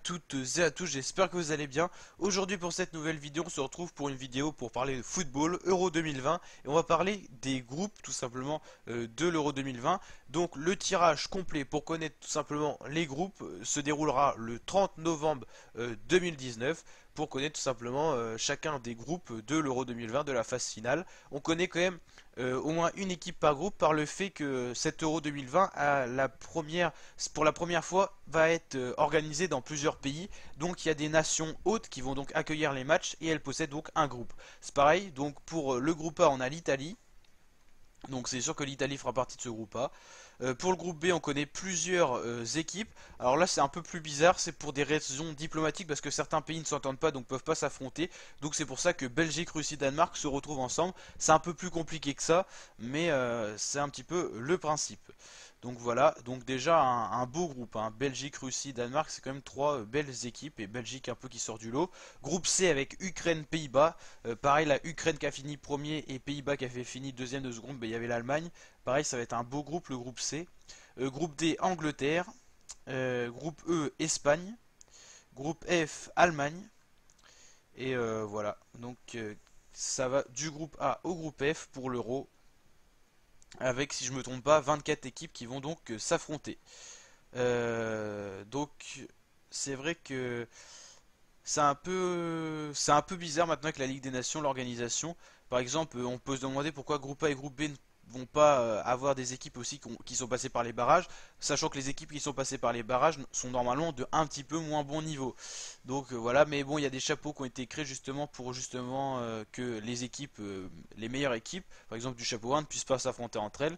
toutes et à tous, j'espère que vous allez bien. Aujourd'hui pour cette nouvelle vidéo, on se retrouve pour une vidéo pour parler de football, Euro 2020. Et on va parler des groupes tout simplement de l'Euro 2020. Donc le tirage complet pour connaître tout simplement les groupes se déroulera le 30 novembre 2019. Pour connaître tout simplement chacun des groupes de l'Euro 2020 de la phase finale. On connaît quand même au moins une équipe par groupe par le fait que cet Euro 2020 pour la première fois va être organisé dans plusieurs pays. Donc il y a des nations hôtes qui vont donc accueillir les matchs et elles possèdent donc un groupe. C'est pareil, donc pour le groupe A on a l'Italie. Donc c'est sûr que l'Italie fera partie de ce groupe A. Pour le groupe B, on connaît plusieurs équipes. Alors là, c'est un peu plus bizarre, c'est pour des raisons diplomatiques parce que certains pays ne s'entendent pas, donc peuvent pas s'affronter. Donc c'est pour ça que Belgique, Russie, Danemark se retrouvent ensemble. C'est un peu plus compliqué que ça, mais c'est un petit peu le principe. Donc voilà, donc déjà un beau groupe, hein. Belgique, Russie, Danemark, c'est quand même trois belles équipes et Belgique un peu qui sort du lot. Groupe C avec Ukraine, Pays-Bas. Pareil, la Ukraine qui a fini premier et Pays-Bas qui a fait fini deuxième de ce groupe, ben, il y avait l'Allemagne. Pareil, ça va être un beau groupe, le groupe C. Groupe D, Angleterre. Groupe E, Espagne. Groupe F, Allemagne. Et voilà, donc ça va du groupe A au groupe F pour l'Euro. Avec, si je me trompe pas, 24 équipes qui vont donc s'affronter. Donc c'est vrai que c'est un peu bizarre maintenant avec la Ligue des Nations, l'organisation. Par exemple, on peut se demander pourquoi groupe A et groupe B ne vont pas avoir des équipes aussi qui sont passées par les barrages, sachant que les équipes qui sont passées par les barrages sont normalement de un petit peu moins bon niveau. Donc voilà, mais bon, il y a des chapeaux qui ont été créés justement pour justement que les équipes, les meilleures équipes, par exemple du chapeau 1, ne puissent pas s'affronter entre elles.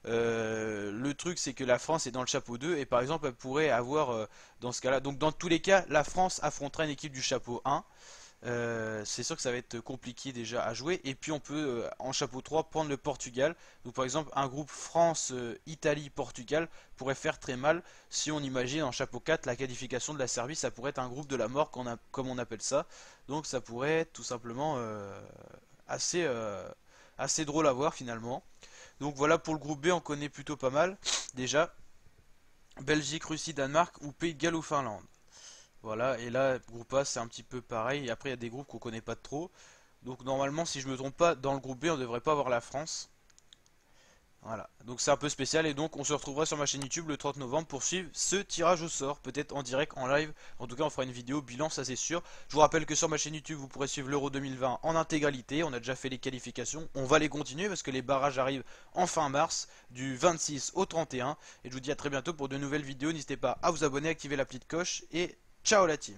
Le truc c'est que la France est dans le chapeau 2 et par exemple elle pourrait avoir dans ce cas là, donc dans tous les cas la France affrontera une équipe du chapeau 1. C'est sûr que ça va être compliqué déjà à jouer et puis on peut en chapeau 3 prendre le Portugal. Donc par exemple un groupe France, Italie, Portugal pourrait faire très mal si on imagine en chapeau 4 la qualification de la Serbie. Ça pourrait être un groupe de la mort comme on appelle ça. Donc ça pourrait être tout simplement assez, assez drôle à voir finalement. Donc voilà, pour le groupe B, on connaît plutôt pas mal. Déjà, Belgique, Russie, Danemark ou Pays de Galles ou Finlande. Voilà, et là, groupe A, c'est un petit peu pareil. Et après, il y a des groupes qu'on connaît pas trop. Donc normalement, si je me trompe pas, dans le groupe B, on devrait pas avoir la France. Voilà, donc c'est un peu spécial et donc on se retrouvera sur ma chaîne YouTube le 30 novembre pour suivre ce tirage au sort, peut-être en direct, en live, en tout cas on fera une vidéo bilan, ça c'est sûr. Je vous rappelle que sur ma chaîne YouTube vous pourrez suivre l'Euro 2020 en intégralité, on a déjà fait les qualifications, on va les continuer parce que les barrages arrivent en fin mars, du 26 au 31, et je vous dis à très bientôt pour de nouvelles vidéos, n'hésitez pas à vous abonner, activer la petite cloche et ciao la team.